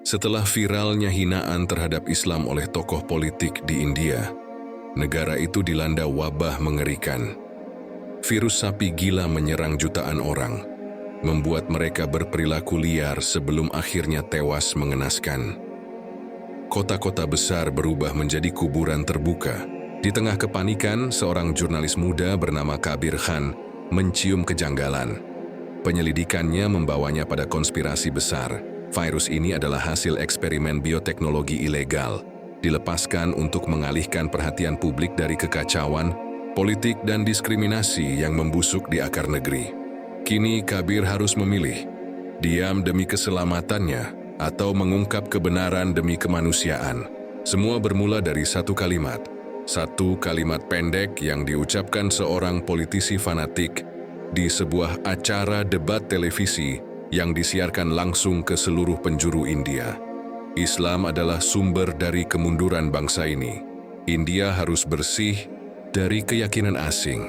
Setelah viralnya hinaan terhadap Islam oleh tokoh politik di India, negara itu dilanda wabah mengerikan. Virus sapi gila menyerang jutaan orang, membuat mereka berperilaku liar sebelum akhirnya tewas mengenaskan. Kota-kota besar berubah menjadi kuburan terbuka. Di tengah kepanikan, seorang jurnalis muda bernama Kabir Khan mencium kejanggalan. Penyelidikannya membawanya pada konspirasi besar. Virus ini adalah hasil eksperimen bioteknologi ilegal, dilepaskan untuk mengalihkan perhatian publik dari kekacauan, politik dan diskriminasi yang membusuk di akar negeri. Kini Kabir harus memilih, diam demi keselamatannya atau mengungkap kebenaran demi kemanusiaan. Semua bermula dari satu kalimat pendek yang diucapkan seorang politisi fanatik di sebuah acara debat televisi yang disiarkan langsung ke seluruh penjuru India. Islam adalah sumber dari kemunduran bangsa ini. India harus bersih dari keyakinan asing.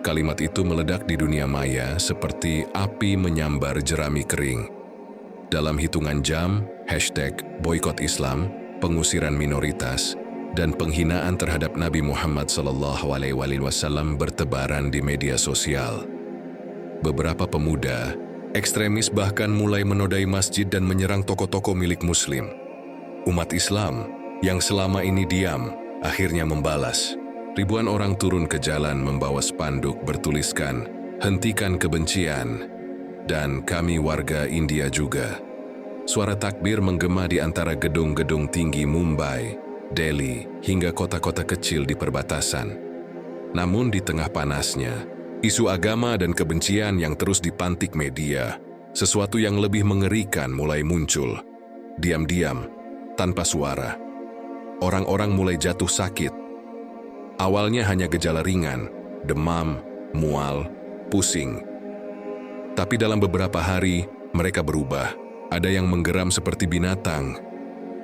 Kalimat itu meledak di dunia maya seperti api menyambar jerami kering. Dalam hitungan jam, #boykot Islam, pengusiran minoritas, dan penghinaan terhadap Nabi Muhammad SAW bertebaran di media sosial. Beberapa pemuda, ekstremis bahkan mulai menodai masjid dan menyerang toko-toko milik Muslim. Umat Islam yang selama ini diam, akhirnya membalas. Ribuan orang turun ke jalan membawa spanduk bertuliskan, "Hentikan kebencian," dan "Kami warga India juga." Suara takbir menggema di antara gedung-gedung tinggi Mumbai, Delhi, hingga kota-kota kecil di perbatasan. Namun di tengah panasnya, isu agama dan kebencian yang terus dipantik media, sesuatu yang lebih mengerikan mulai muncul. Diam-diam, tanpa suara, orang-orang mulai jatuh sakit. Awalnya hanya gejala ringan, demam, mual, pusing. Tapi dalam beberapa hari, mereka berubah. Ada yang menggeram seperti binatang,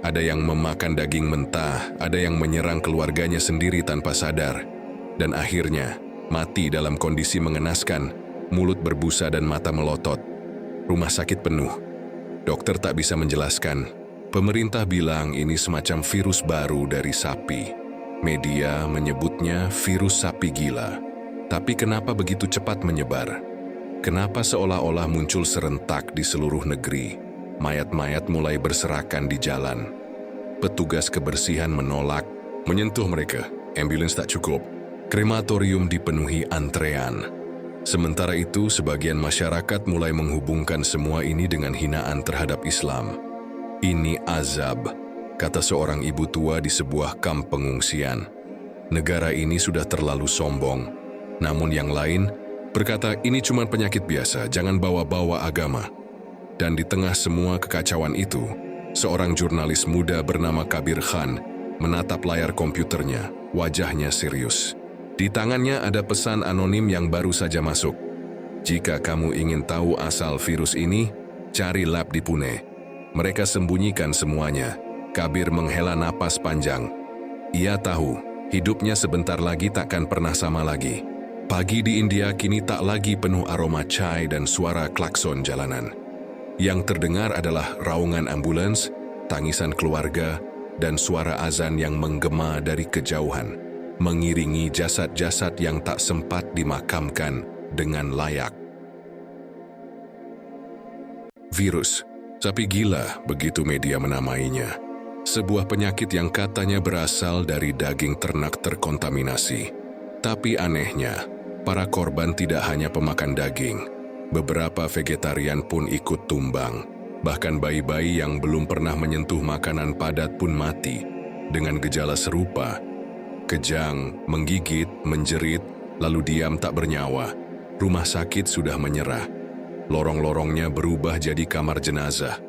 ada yang memakan daging mentah, ada yang menyerang keluarganya sendiri tanpa sadar, dan akhirnya mati dalam kondisi mengenaskan, mulut berbusa dan mata melotot. Rumah sakit penuh. Dokter tak bisa menjelaskan. Pemerintah bilang ini semacam virus baru dari sapi. Media menyebutnya virus sapi gila. Tapi kenapa begitu cepat menyebar? Kenapa seolah-olah muncul serentak di seluruh negeri? Mayat-mayat mulai berserakan di jalan. Petugas kebersihan menolak menyentuh mereka. Ambulans tak cukup. Krematorium dipenuhi antrean. Sementara itu, sebagian masyarakat mulai menghubungkan semua ini dengan hinaan terhadap Islam. "Ini azab," kata seorang ibu tua di sebuah kamp pengungsian. "Negara ini sudah terlalu sombong." Namun yang lain berkata, "Ini cuma penyakit biasa, jangan bawa-bawa agama." Dan di tengah semua kekacauan itu, seorang jurnalis muda bernama Kabir Khan menatap layar komputernya, wajahnya serius. Di tangannya ada pesan anonim yang baru saja masuk. "Jika kamu ingin tahu asal virus ini, cari lab di Pune." Mereka sembunyikan semuanya. Kabir menghela napas panjang. Ia tahu, hidupnya sebentar lagi takkan pernah sama lagi. Pagi di India kini tak lagi penuh aroma chai dan suara klakson jalanan. Yang terdengar adalah raungan ambulans, tangisan keluarga, dan suara azan yang menggema dari kejauhan, mengiringi jasad-jasad yang tak sempat dimakamkan dengan layak. Virus sapi gila, begitu media menamainya. Sebuah penyakit yang katanya berasal dari daging ternak terkontaminasi. Tapi anehnya, para korban tidak hanya pemakan daging. Beberapa vegetarian pun ikut tumbang. Bahkan bayi-bayi yang belum pernah menyentuh makanan padat pun mati dengan gejala serupa. Kejang, menggigit, menjerit, lalu diam tak bernyawa. Rumah sakit sudah menyerah. Lorong-lorongnya berubah jadi kamar jenazah.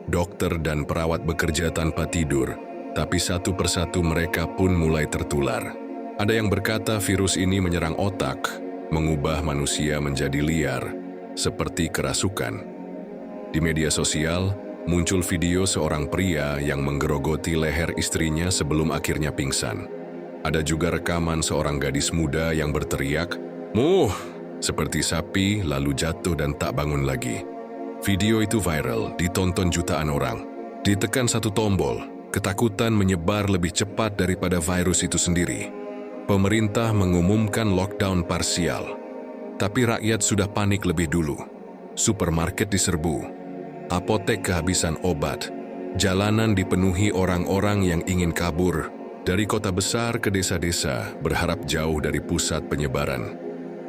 Dokter dan perawat bekerja tanpa tidur, tapi satu persatu mereka pun mulai tertular. Ada yang berkata virus ini menyerang otak, mengubah manusia menjadi liar, seperti kerasukan. Di media sosial, muncul video seorang pria yang menggerogoti leher istrinya sebelum akhirnya pingsan. Ada juga rekaman seorang gadis muda yang berteriak, "Muh!" seperti sapi, lalu jatuh dan tak bangun lagi. Video itu viral, ditonton jutaan orang. Ditekan satu tombol, ketakutan menyebar lebih cepat daripada virus itu sendiri. Pemerintah mengumumkan lockdown parsial, tapi rakyat sudah panik lebih dulu. Supermarket diserbu, apotek kehabisan obat, jalanan dipenuhi orang-orang yang ingin kabur dari kota besar ke desa-desa berharap jauh dari pusat penyebaran.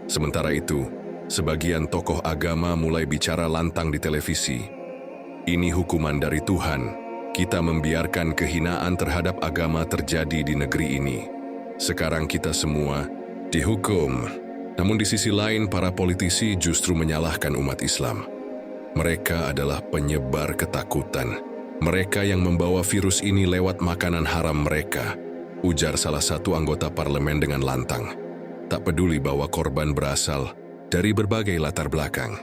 Sementara itu, sebagian tokoh agama mulai bicara lantang di televisi. Ini hukuman dari Tuhan, kita membiarkan kehinaan terhadap agama terjadi di negeri ini. Sekarang kita semua dihukum. Namun di sisi lain, para politisi justru menyalahkan umat Islam. Mereka adalah penyebar ketakutan. Mereka yang membawa virus ini lewat makanan haram mereka, ujar salah satu anggota parlemen dengan lantang. Tak peduli bahwa korban berasal dari berbagai latar belakang.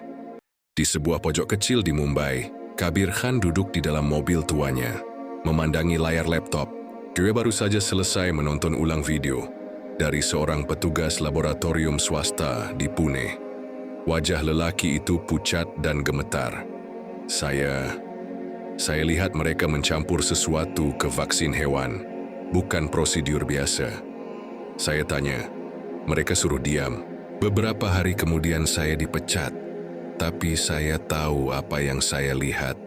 Di sebuah pojok kecil di Mumbai, Kabir Khan duduk di dalam mobil tuanya, memandangi layar laptop. Dia baru saja selesai menonton ulang video dari seorang petugas laboratorium swasta di Pune. Wajah lelaki itu pucat dan gemetar. Saya lihat mereka mencampur sesuatu ke vaksin hewan, bukan prosedur biasa. Saya tanya, mereka suruh diam. Beberapa hari kemudian saya dipecat. Tapi saya tahu apa yang saya lihat.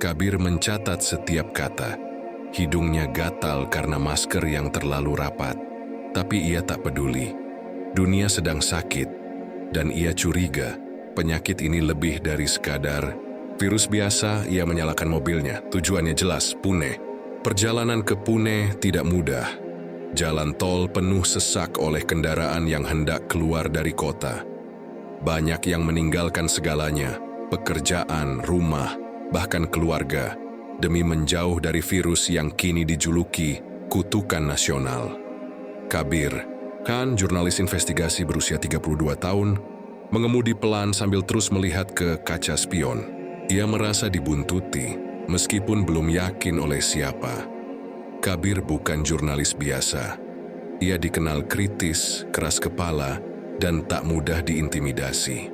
Kabir mencatat setiap kata. Hidungnya gatal karena masker yang terlalu rapat. Tapi ia tak peduli. Dunia sedang sakit. Dan ia curiga penyakit ini lebih dari sekadar virus biasa. Ia menyalakan mobilnya. Tujuannya jelas, Pune. Perjalanan ke Pune tidak mudah. Jalan tol penuh sesak oleh kendaraan yang hendak keluar dari kota. Banyak yang meninggalkan segalanya, pekerjaan, rumah, bahkan keluarga, demi menjauh dari virus yang kini dijuluki kutukan nasional. Kabir Khan, jurnalis investigasi berusia 32 tahun, mengemudi pelan sambil terus melihat ke kaca spion. Ia merasa dibuntuti, meskipun belum yakin oleh siapa. Kabir bukan jurnalis biasa. Ia dikenal kritis, keras kepala, dan tak mudah diintimidasi.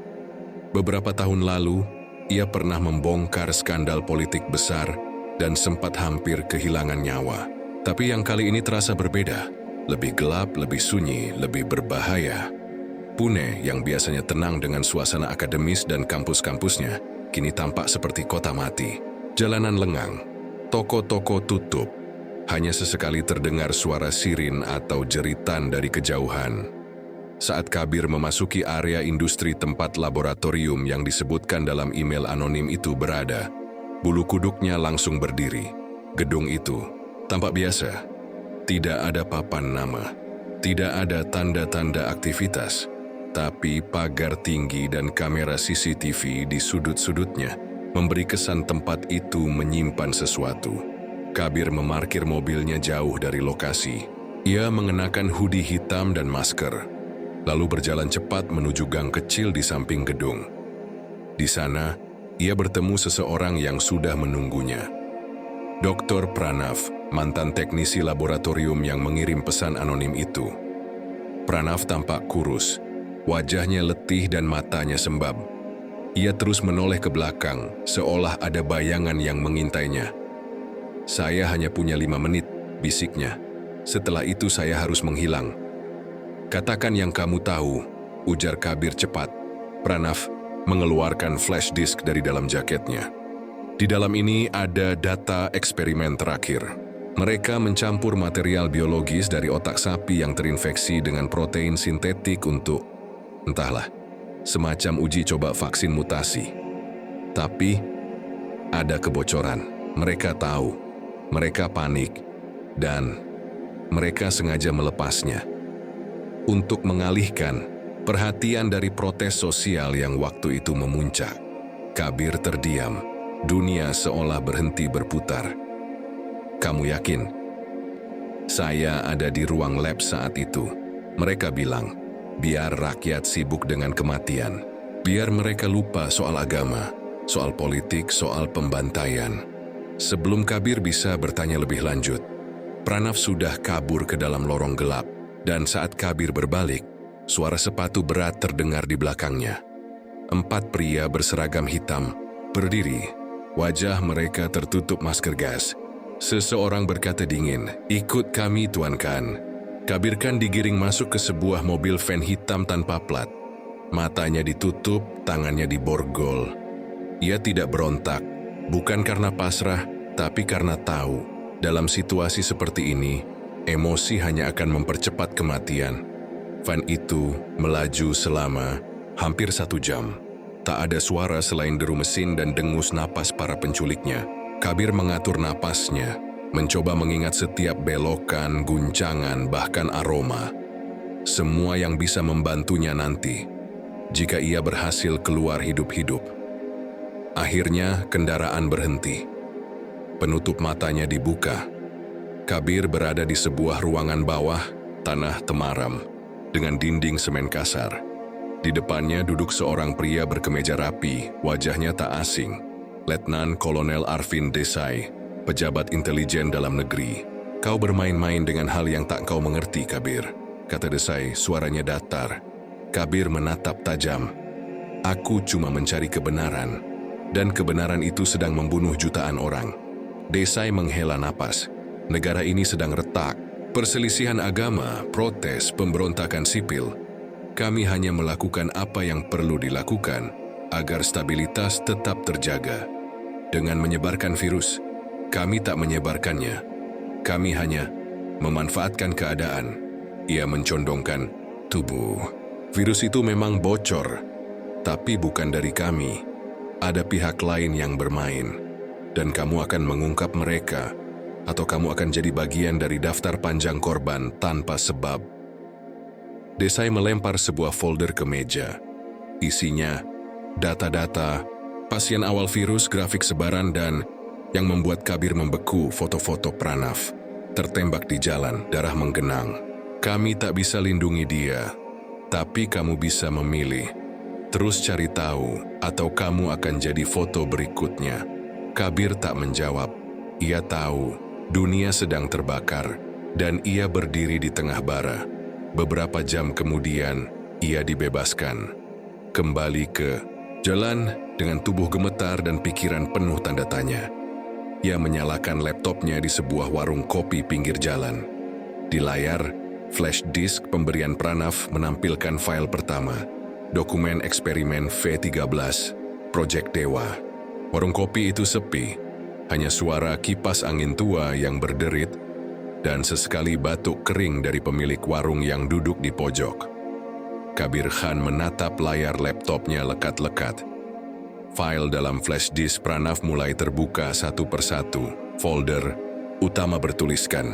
Beberapa tahun lalu, ia pernah membongkar skandal politik besar dan sempat hampir kehilangan nyawa. Tapi yang kali ini terasa berbeda, lebih gelap, lebih sunyi, lebih berbahaya. Pune yang biasanya tenang dengan suasana akademis dan kampus-kampusnya, kini tampak seperti kota mati. Jalanan lengang, toko-toko tutup, hanya sesekali terdengar suara sirin atau jeritan dari kejauhan. Saat Kabir memasuki area industri tempat laboratorium yang disebutkan dalam email anonim itu berada, bulu kuduknya langsung berdiri. Gedung itu tampak biasa. Tidak ada papan nama, tidak ada tanda-tanda aktivitas, tapi pagar tinggi dan kamera CCTV di sudut-sudutnya memberi kesan tempat itu menyimpan sesuatu. Kabir memarkir mobilnya jauh dari lokasi. Ia mengenakan hoodie hitam dan masker, lalu berjalan cepat menuju gang kecil di samping gedung. Di sana, ia bertemu seseorang yang sudah menunggunya. Dr. Pranav, mantan teknisi laboratorium yang mengirim pesan anonim itu. Pranav tampak kurus, wajahnya letih dan matanya sembab. Ia terus menoleh ke belakang, seolah ada bayangan yang mengintainya. "Saya hanya punya 5 menit," bisiknya. "Setelah itu saya harus menghilang." "Katakan yang kamu tahu," ujar Kabir cepat. Pranav mengeluarkan flash disk dari dalam jaketnya. Di dalam ini ada data eksperimen terakhir. Mereka mencampur material biologis dari otak sapi yang terinfeksi dengan protein sintetik untuk, entahlah, semacam uji coba vaksin mutasi. Tapi ada kebocoran. Mereka tahu, mereka panik, dan mereka sengaja melepasnya. Untuk mengalihkan perhatian dari protes sosial yang waktu itu memuncak. Kabir terdiam, dunia seolah berhenti berputar. "Kamu yakin?" "Saya ada di ruang lab saat itu." Mereka bilang, biar rakyat sibuk dengan kematian. Biar mereka lupa soal agama, soal politik, soal pembantaian. Sebelum Kabir bisa bertanya lebih lanjut, Pranav sudah kabur ke dalam lorong gelap. Dan saat Kabir berbalik, suara sepatu berat terdengar di belakangnya. 4 pria berseragam hitam berdiri Wajah mereka tertutup masker gas. Seseorang berkata dingin, "Ikut kami, Tuan Khan." Kabir Khan digiring masuk ke sebuah mobil van hitam tanpa plat. Matanya ditutup, tangannya diborgol. Ia tidak berontak, bukan karena pasrah, tapi karena tahu, dalam situasi seperti ini, emosi hanya akan mempercepat kematian. Van itu melaju selama hampir 1 jam. Tak ada suara selain deru mesin dan dengus napas para penculiknya. Kabir mengatur napasnya, mencoba mengingat setiap belokan, guncangan, bahkan aroma. Semua yang bisa membantunya nanti, jika ia berhasil keluar hidup-hidup. Akhirnya kendaraan berhenti. Penutup matanya dibuka. Kabir berada di sebuah ruangan bawah, tanah temaram, dengan dinding semen kasar. Di depannya duduk seorang pria berkemeja rapi, wajahnya tak asing. Letnan Kolonel Arvind Desai, pejabat intelijen dalam negeri. "Kau bermain-main dengan hal yang tak kau mengerti, Kabir," kata Desai, suaranya datar. Kabir menatap tajam. "Aku cuma mencari kebenaran, dan kebenaran itu sedang membunuh jutaan orang." Desai menghela napas. Negara ini sedang retak. Perselisihan agama, protes, pemberontakan sipil. Kami hanya melakukan apa yang perlu dilakukan agar stabilitas tetap terjaga. Dengan menyebarkan virus, kami tak menyebarkannya. Kami hanya memanfaatkan keadaan. Ia mencondongkan tubuh. Virus itu memang bocor, tapi bukan dari kami. Ada pihak lain yang bermain, dan kamu akan mengungkap mereka, atau kamu akan jadi bagian dari daftar panjang korban tanpa sebab. Desai melempar sebuah folder ke meja. Isinya data-data, pasien awal virus, grafik sebaran, dan yang membuat Kabir membeku foto-foto Pranav. Tertembak di jalan, darah menggenang. Kami tak bisa lindungi dia, tapi kamu bisa memilih. Terus cari tahu, atau kamu akan jadi foto berikutnya. Kabir tak menjawab. Ia tahu, dunia sedang terbakar, dan ia berdiri di tengah bara. Beberapa jam kemudian, ia dibebaskan. Kembali ke jalan dengan tubuh gemetar dan pikiran penuh tanda tanya. Ia menyalakan laptopnya di sebuah warung kopi pinggir jalan. Di layar, flash disk pemberian Pranav menampilkan file pertama, dokumen eksperimen V13, Project Dewa. Warung kopi itu sepi, hanya suara kipas angin tua yang berderit, dan sesekali batuk kering dari pemilik warung yang duduk di pojok. Kabir Khan menatap layar laptopnya lekat-lekat. File dalam flash disk Pranav mulai terbuka satu persatu. Folder utama bertuliskan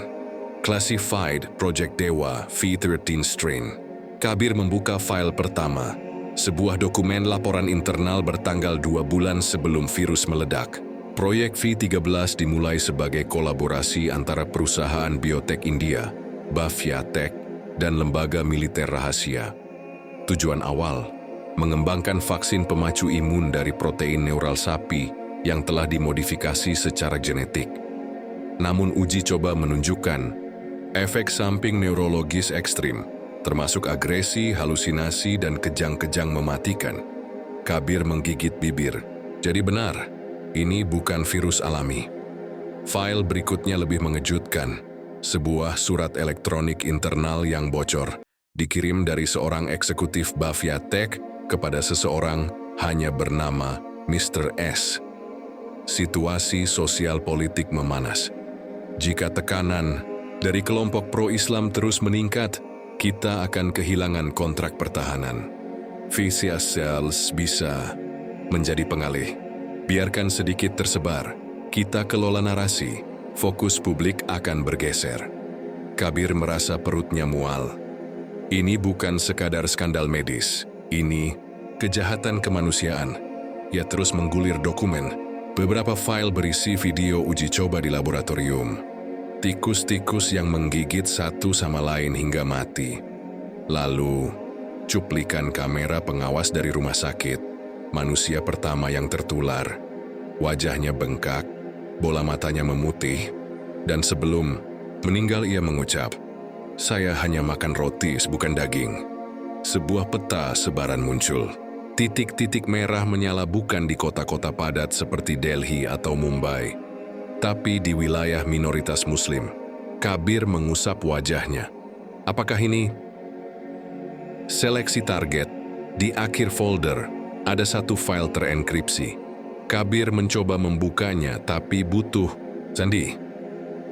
Classified Project Dewa V13 Strain. Kabir membuka file pertama, sebuah dokumen laporan internal bertanggal 2 bulan sebelum virus meledak. Proyek V13 dimulai sebagai kolaborasi antara perusahaan biotek India, Bhavya Tech, dan lembaga militer rahasia. Tujuan awal, mengembangkan vaksin pemacu imun dari protein neural sapi yang telah dimodifikasi secara genetik. Namun uji coba menunjukkan efek samping neurologis ekstrim, termasuk agresi, halusinasi, dan kejang-kejang mematikan. Kabir menggigit bibir. Jadi benar, ini bukan virus alami. File berikutnya lebih mengejutkan. Sebuah surat elektronik internal yang bocor, dikirim dari seorang eksekutif Bhavya Tech kepada seseorang hanya bernama Mr. S. Situasi sosial politik memanas. Jika tekanan dari kelompok pro-Islam terus meningkat, kita akan kehilangan kontrak pertahanan. Vicious Cells bisa menjadi pengalih. Biarkan sedikit tersebar, kita kelola narasi, fokus publik akan bergeser. Kabir merasa perutnya mual. Ini bukan sekadar skandal medis, ini kejahatan kemanusiaan. Ia terus menggulir dokumen, beberapa file berisi video uji coba di laboratorium. Tikus-tikus yang menggigit satu sama lain hingga mati. Lalu, cuplikan kamera pengawas dari rumah sakit. Manusia pertama yang tertular. Wajahnya bengkak, bola matanya memutih, dan sebelum meninggal ia mengucap, "Saya hanya makan roti, bukan daging." Sebuah peta sebaran muncul. Titik-titik merah menyala bukan di kota-kota padat seperti Delhi atau Mumbai, tapi di wilayah minoritas Muslim. Kabir mengusap wajahnya. Apakah ini? Seleksi target. Di akhir folder, ada satu file terenkripsi. Kabir mencoba membukanya, tapi butuh sandi.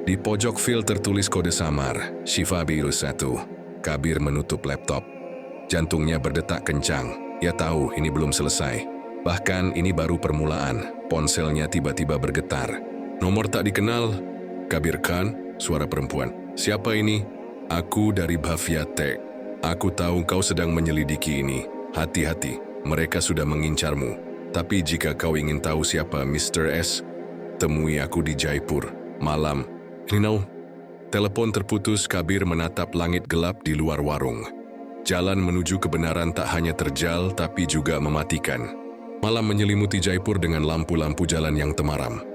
Di pojok file tertulis kode samar, Shifa Virus 1. Kabir menutup laptop. Jantungnya berdetak kencang. Ia tahu ini belum selesai. Bahkan ini baru permulaan. Ponselnya tiba-tiba bergetar. Nomor tak dikenal. Kabir Khan, suara perempuan. Siapa ini? Aku dari Bhavya Tech. Aku tahu kau sedang menyelidiki ini. Hati-hati, mereka sudah mengincarmu. Tapi jika kau ingin tahu siapa Mr. S, temui aku di Jaipur, malam. Telepon terputus. Kabir menatap langit gelap di luar warung. Jalan menuju kebenaran tak hanya terjal, tapi juga mematikan. Malam menyelimuti Jaipur dengan lampu-lampu jalan yang temaram.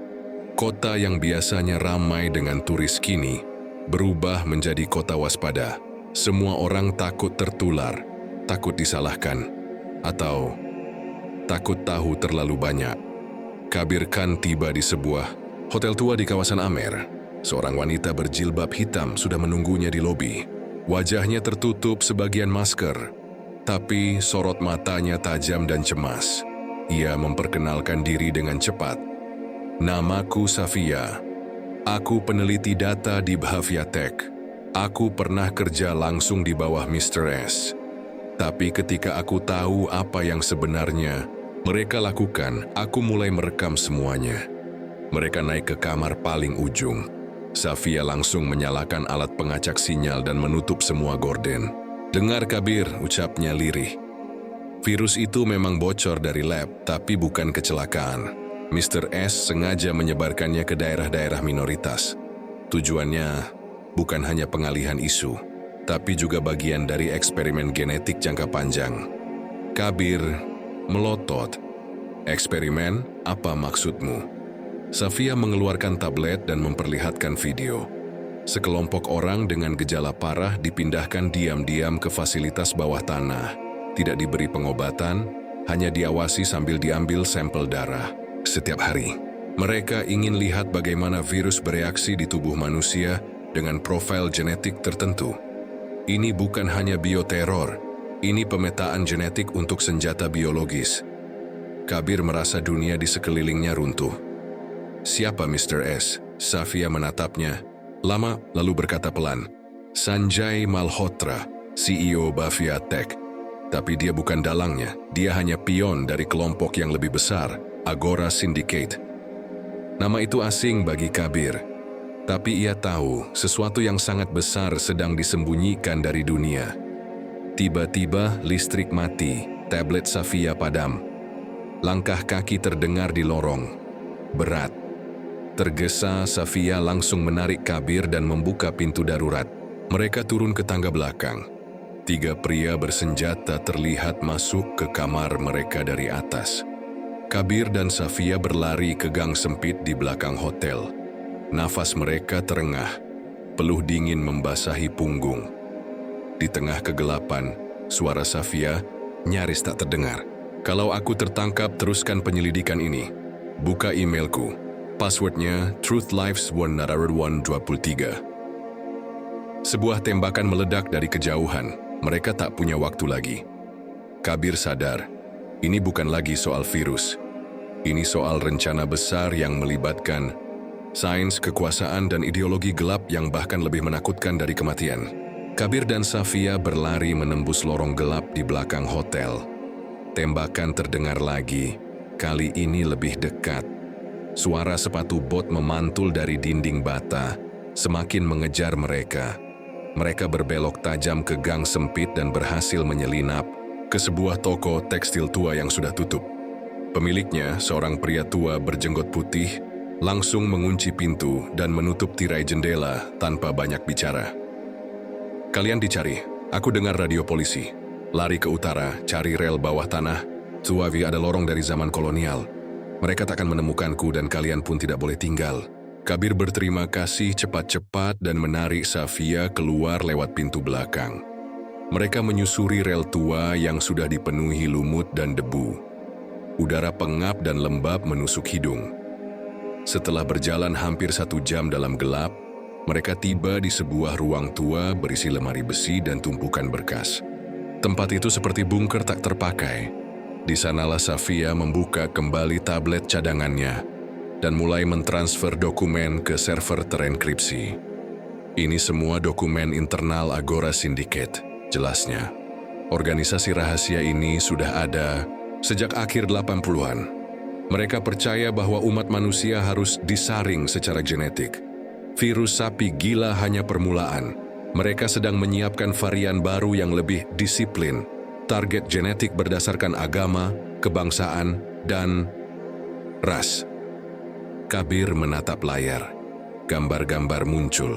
Kota yang biasanya ramai dengan turis kini berubah menjadi kota waspada. Semua orang takut tertular, takut disalahkan, atau takut tahu terlalu banyak. Kabir Khan tiba di sebuah hotel tua di kawasan Amer. Seorang wanita berjilbab hitam sudah menunggunya di lobi. Wajahnya tertutup sebagian masker, tapi sorot matanya tajam dan cemas. Ia memperkenalkan diri dengan cepat. Namaku Safia. Aku peneliti data di Bhavya Tech. Aku pernah kerja langsung di bawah Mr. S. Tapi ketika aku tahu apa yang sebenarnya mereka lakukan, aku mulai merekam semuanya. Mereka naik ke kamar paling ujung. Safia langsung menyalakan alat pengacak sinyal dan menutup semua gorden. Dengar Kabir, ucapnya lirih. Virus itu memang bocor dari lab, tapi bukan kecelakaan. Mr. S sengaja menyebarkannya ke daerah-daerah minoritas. Tujuannya bukan hanya pengalihan isu, tapi juga bagian dari eksperimen genetik jangka panjang. Kabir melotot. Eksperimen, apa maksudmu? Safia mengeluarkan tablet dan memperlihatkan video. Sekelompok orang dengan gejala parah dipindahkan diam-diam ke fasilitas bawah tanah. Tidak diberi pengobatan, hanya diawasi sambil diambil sampel darah. Setiap hari, mereka ingin lihat bagaimana virus bereaksi di tubuh manusia dengan profil genetik tertentu. Ini bukan hanya bioteror, ini pemetaan genetik untuk senjata biologis. Kabir merasa dunia di sekelilingnya runtuh. Siapa Mr. S? Safia menatapnya lama lalu berkata pelan. Sanjay Malhotra, CEO Bhavya Tech. Tapi dia bukan dalangnya, dia hanya pion dari kelompok yang lebih besar, Agora Syndicate. Nama itu asing bagi Kabir, tapi ia tahu sesuatu yang sangat besar sedang disembunyikan dari dunia. Tiba-tiba listrik mati, tablet Safia padam. Langkah kaki terdengar di lorong. Berat. Tergesa, Safia langsung menarik Kabir dan membuka pintu darurat. Mereka turun ke tangga belakang. 3 pria bersenjata terlihat masuk ke kamar mereka dari atas. Kabir dan Safia berlari ke gang sempit di belakang hotel. Nafas mereka terengah, peluh dingin membasahi punggung. Di tengah kegelapan, suara Safia nyaris tak terdengar. Kalau aku tertangkap, teruskan penyelidikan ini. Buka emailku. Passwordnya TruthLives123. Sebuah tembakan meledak dari kejauhan. Mereka tak punya waktu lagi. Kabir sadar, ini bukan lagi soal virus. Ini soal rencana besar yang melibatkan sains, kekuasaan, dan ideologi gelap yang bahkan lebih menakutkan dari kematian. Kabir dan Safia berlari menembus lorong gelap di belakang hotel. Tembakan terdengar lagi, kali ini lebih dekat. Suara sepatu bot memantul dari dinding bata, semakin mengejar mereka. Mereka berbelok tajam ke gang sempit dan berhasil menyelinap ke sebuah toko tekstil tua yang sudah tutup. Pemiliknya, seorang pria tua berjenggot putih, langsung mengunci pintu dan menutup tirai jendela tanpa banyak bicara. Kalian dicari, aku dengar radio polisi. Lari ke utara, cari rel bawah tanah. Suavi ada lorong dari zaman kolonial. Mereka tak akan menemukanku dan kalian pun tidak boleh tinggal. Kabir berterima kasih cepat-cepat dan menarik Safia keluar lewat pintu belakang. Mereka menyusuri rel tua yang sudah dipenuhi lumut dan debu. Udara pengap dan lembab menusuk hidung. Setelah berjalan hampir 1 jam dalam gelap, mereka tiba di sebuah ruang tua berisi lemari besi dan tumpukan berkas. Tempat itu seperti bunker tak terpakai. Di sanalah Safia membuka kembali tablet cadangannya dan mulai mentransfer dokumen ke server terenkripsi. Ini semua dokumen internal Agora Syndicate. Jelasnya, organisasi rahasia ini sudah ada sejak akhir 80-an. Mereka percaya bahwa umat manusia harus disaring secara genetik. Virus sapi gila hanya permulaan. Mereka sedang menyiapkan varian baru yang lebih disiplin, target genetik berdasarkan agama, kebangsaan, dan ras. Kabir menatap layar. Gambar-gambar muncul.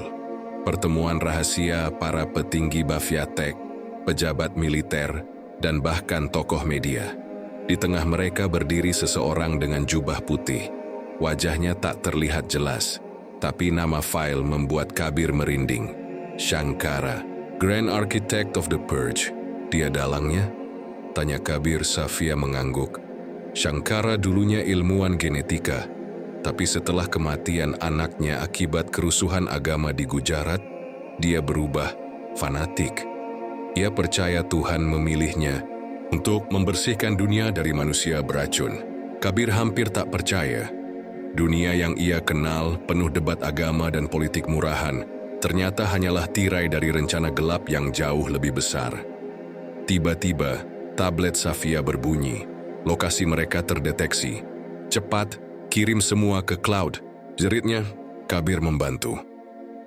Pertemuan rahasia para petinggi Baviatek, pejabat militer, dan bahkan tokoh media. Di tengah mereka berdiri seseorang dengan jubah putih. Wajahnya tak terlihat jelas, tapi nama file membuat Kabir merinding. Shankara, Grand Architect of the Purge. Dia dalangnya? Tanya Kabir. Safia mengangguk. Shankara dulunya ilmuwan genetika, tapi setelah kematian anaknya akibat kerusuhan agama di Gujarat, dia berubah fanatik. Ia percaya Tuhan memilihnya untuk membersihkan dunia dari manusia beracun. Kabir hampir tak percaya. Dunia yang ia kenal penuh debat agama dan politik murahan, ternyata hanyalah tirai dari rencana gelap yang jauh lebih besar. Tiba-tiba, tablet Safia berbunyi. Lokasi mereka terdeteksi. Cepat, kirim semua ke cloud. Jeritnya, Kabir membantu.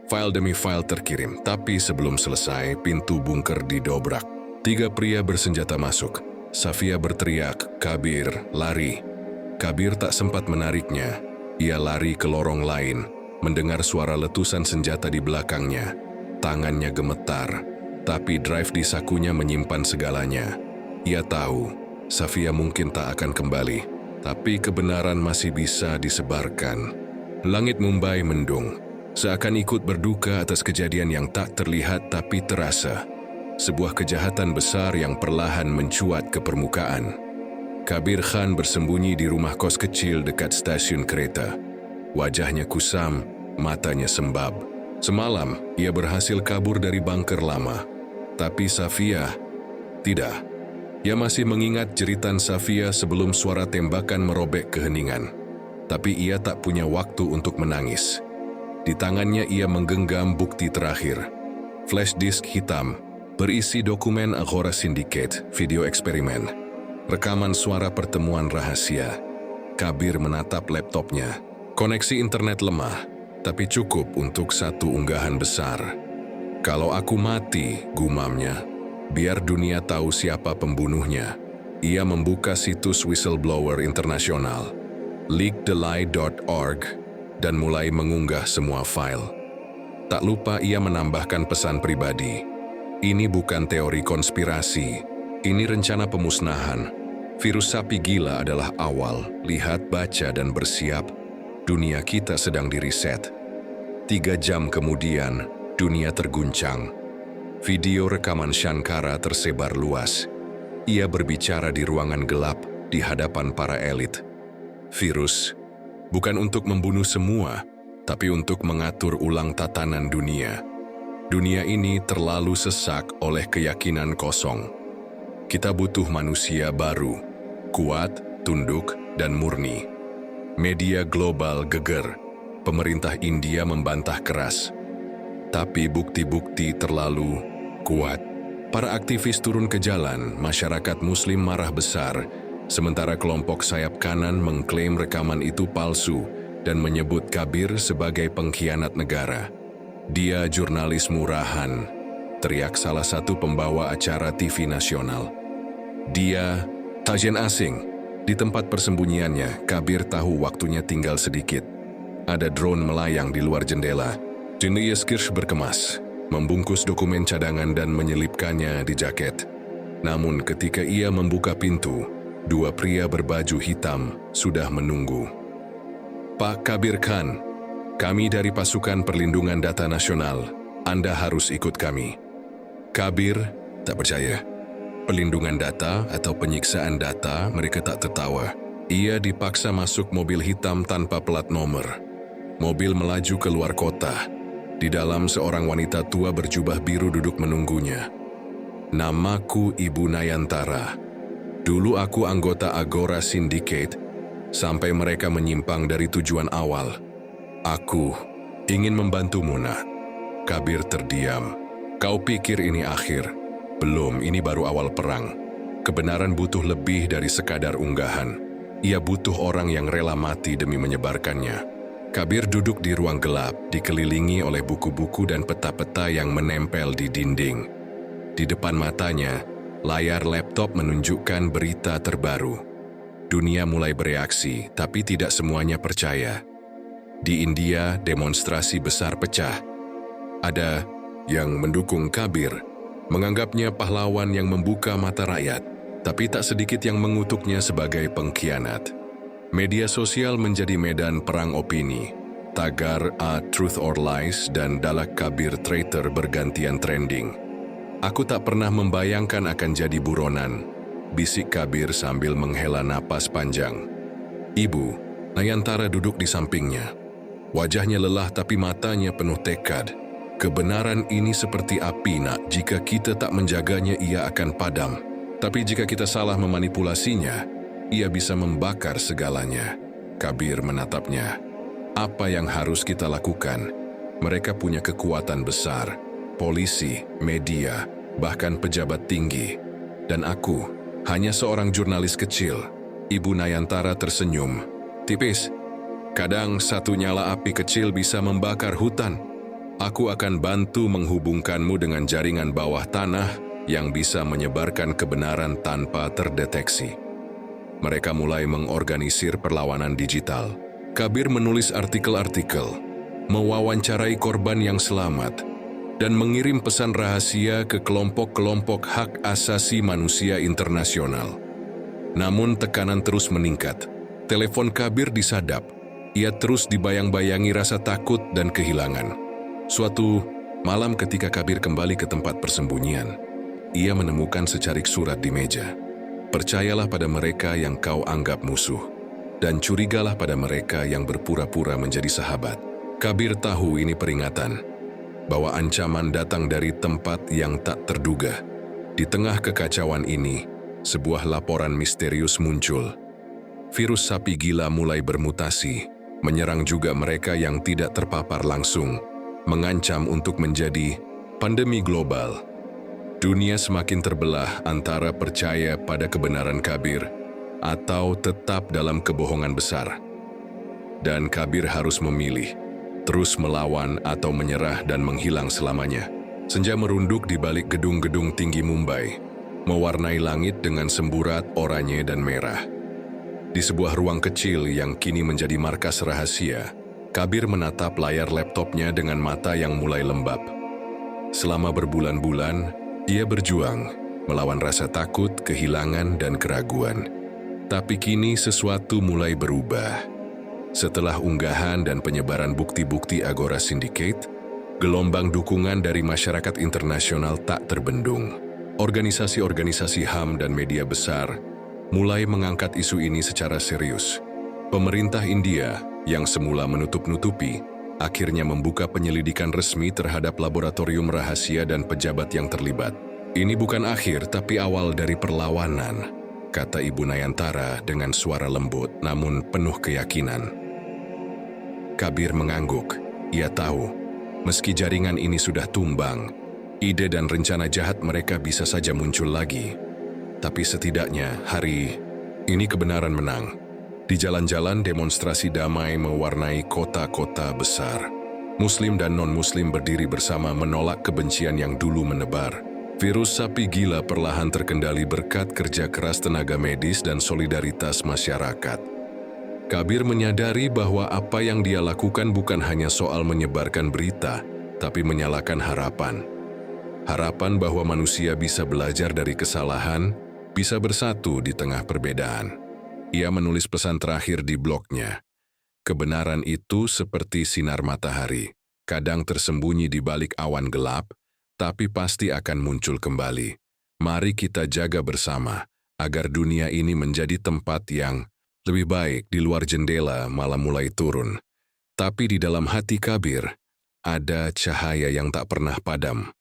File demi file terkirim, tapi sebelum selesai, pintu bunker didobrak. 3 pria bersenjata masuk. Safia berteriak, Kabir, lari. Kabir tak sempat menariknya. Ia lari ke lorong lain, mendengar suara letusan senjata di belakangnya. Tangannya gemetar, tapi drive di sakunya menyimpan segalanya. Ia tahu, Safia mungkin tak akan kembali, tapi kebenaran masih bisa disebarkan. Langit Mumbai mendung. Seakan ikut berduka atas kejadian yang tak terlihat tapi terasa. Sebuah kejahatan besar yang perlahan mencuat ke permukaan. Kabir Khan bersembunyi di rumah kos kecil dekat stasiun kereta. Wajahnya kusam, matanya sembab. Semalam, ia berhasil kabur dari bunker lama. Tapi Safia, tidak. Ia masih mengingat jeritan Safia sebelum suara tembakan merobek keheningan. Tapi ia tak punya waktu untuk menangis. Di tangannya ia menggenggam bukti terakhir. Flash disk hitam, berisi dokumen Agora Syndicate, video eksperimen. Rekaman suara pertemuan rahasia. Kabir menatap laptopnya. Koneksi internet lemah, tapi cukup untuk 1 unggahan besar. Kalau aku mati, gumamnya, biar dunia tahu siapa pembunuhnya. Ia membuka situs Whistleblower Internasional, leakthelie.org, dan mulai mengunggah semua file. Tak lupa ia menambahkan pesan pribadi. Ini bukan teori konspirasi, ini rencana pemusnahan. Virus sapi gila adalah awal, lihat, baca, dan bersiap. Dunia kita sedang diriset. 3 jam kemudian, dunia terguncang. Video rekaman Shankara tersebar luas. Ia berbicara di ruangan gelap di hadapan para elit. Virus bukan untuk membunuh semua, tapi untuk mengatur ulang tatanan dunia. Dunia ini terlalu sesak oleh keyakinan kosong. Kita butuh manusia baru, kuat, tunduk, dan murni. Media global geger. Pemerintah India membantah keras. Tapi bukti-bukti terlalu kuat. Para aktivis turun ke jalan, masyarakat Muslim marah besar, sementara kelompok sayap kanan mengklaim rekaman itu palsu dan menyebut Kabir sebagai pengkhianat negara. Dia jurnalis murahan, teriak salah satu pembawa acara TV nasional. Dia agen asing. Di tempat persembunyiannya, Kabir tahu waktunya tinggal sedikit. Ada drone melayang di luar jendela. Jenius Kirsch berkemas, membungkus dokumen cadangan dan menyelipkannya di jaket. Namun ketika ia membuka pintu, 2 pria berbaju hitam sudah menunggu. Pak Kabir Khan, kami dari Pasukan Perlindungan Data Nasional. Anda harus ikut kami. Kabir tak percaya. Pelindungan data atau penyiksaan data, mereka tak tertawa. Ia dipaksa masuk mobil hitam tanpa plat nomor. Mobil melaju keluar kota. Di dalam seorang wanita tua berjubah biru duduk menunggunya. Namaku Ibu Nayantara. Dulu aku anggota Agora Syndicate, sampai mereka menyimpang dari tujuan awal. Aku ingin membantumu, nak. Kabir terdiam. Kau pikir ini akhir? Belum, ini baru awal perang. Kebenaran butuh lebih dari sekadar unggahan. Ia butuh orang yang rela mati demi menyebarkannya. Kabir duduk di ruang gelap, dikelilingi oleh buku-buku dan peta-peta yang menempel di dinding. Di depan matanya, layar laptop menunjukkan berita terbaru. Dunia mulai bereaksi, tapi tidak semuanya percaya. Di India, demonstrasi besar pecah. Ada yang mendukung Kabir, menganggapnya pahlawan yang membuka mata rakyat, tapi tak sedikit yang mengutuknya sebagai pengkhianat. Media sosial menjadi medan perang opini. Tagar Truth or Lies dan Dalak Kabir Traitor bergantian trending. Aku tak pernah membayangkan akan jadi buronan, bisik Kabir sambil menghela napas panjang. Ibu Nayantara duduk di sampingnya. Wajahnya lelah tapi matanya penuh tekad. Kebenaran ini seperti api, nak. Jika kita tak menjaganya, ia akan padam. Tapi jika kita salah memanipulasinya, ia bisa membakar segalanya. Kabir menatapnya. Apa yang harus kita lakukan? Mereka punya kekuatan besar. Polisi, media, bahkan pejabat tinggi. Dan aku, hanya seorang jurnalis kecil. Ibu Nayantara tersenyum. Tipis. Kadang satu nyala api kecil bisa membakar hutan. Aku akan bantu menghubungkanmu dengan jaringan bawah tanah yang bisa menyebarkan kebenaran tanpa terdeteksi. Mereka mulai mengorganisir perlawanan digital. Kabir menulis artikel-artikel, mewawancarai korban yang selamat, dan mengirim pesan rahasia ke kelompok-kelompok hak asasi manusia internasional. Namun tekanan terus meningkat. Telepon Kabir disadap. Ia terus dibayang-bayangi rasa takut dan kehilangan. Suatu malam ketika Kabir kembali ke tempat persembunyian, ia menemukan secarik surat di meja. Percayalah pada mereka yang kau anggap musuh, dan curigalah pada mereka yang berpura-pura menjadi sahabat. Kabir tahu ini peringatan, bahwa ancaman datang dari tempat yang tak terduga. Di tengah kekacauan ini, sebuah laporan misterius muncul. Virus sapi gila mulai bermutasi, menyerang juga mereka yang tidak terpapar langsung, mengancam untuk menjadi pandemi global. Dunia semakin terbelah antara percaya pada kebenaran Kabir atau tetap dalam kebohongan besar. Dan Kabir harus memilih, terus melawan atau menyerah dan menghilang selamanya. Senja merunduk di balik gedung-gedung tinggi Mumbai, mewarnai langit dengan semburat oranye dan merah. Di sebuah ruang kecil yang kini menjadi markas rahasia, Kabir menatap layar laptopnya dengan mata yang mulai lembab. Selama berbulan-bulan, ia berjuang melawan rasa takut, kehilangan, dan keraguan. Tapi kini sesuatu mulai berubah. Setelah unggahan dan penyebaran bukti-bukti Agora Syndicate, gelombang dukungan dari masyarakat internasional tak terbendung. Organisasi-organisasi HAM dan media besar mulai mengangkat isu ini secara serius. Pemerintah India yang semula menutup-nutupi, akhirnya membuka penyelidikan resmi terhadap laboratorium rahasia dan pejabat yang terlibat. Ini bukan akhir, tapi awal dari perlawanan, kata Ibu Nayantara dengan suara lembut namun penuh keyakinan. Kabir mengangguk. Ia tahu, meski jaringan ini sudah tumbang, ide dan rencana jahat mereka bisa saja muncul lagi. Tapi setidaknya hari ini kebenaran menang. Di jalan-jalan demonstrasi damai mewarnai kota-kota besar. Muslim dan non-Muslim berdiri bersama menolak kebencian yang dulu menebar. Virus sapi gila perlahan terkendali berkat kerja keras tenaga medis dan solidaritas masyarakat. Kabir menyadari bahwa apa yang dia lakukan bukan hanya soal menyebarkan berita, tapi menyalakan harapan. Harapan bahwa manusia bisa belajar dari kesalahan, bisa bersatu di tengah perbedaan. Ia menulis pesan terakhir di blognya. Kebenaran itu seperti sinar matahari, kadang tersembunyi di balik awan gelap, tapi pasti akan muncul kembali. Mari kita jaga bersama, agar dunia ini menjadi tempat yang lebih baik. Di luar jendela malam mulai turun. Tapi di dalam hati Kabir, ada cahaya yang tak pernah padam.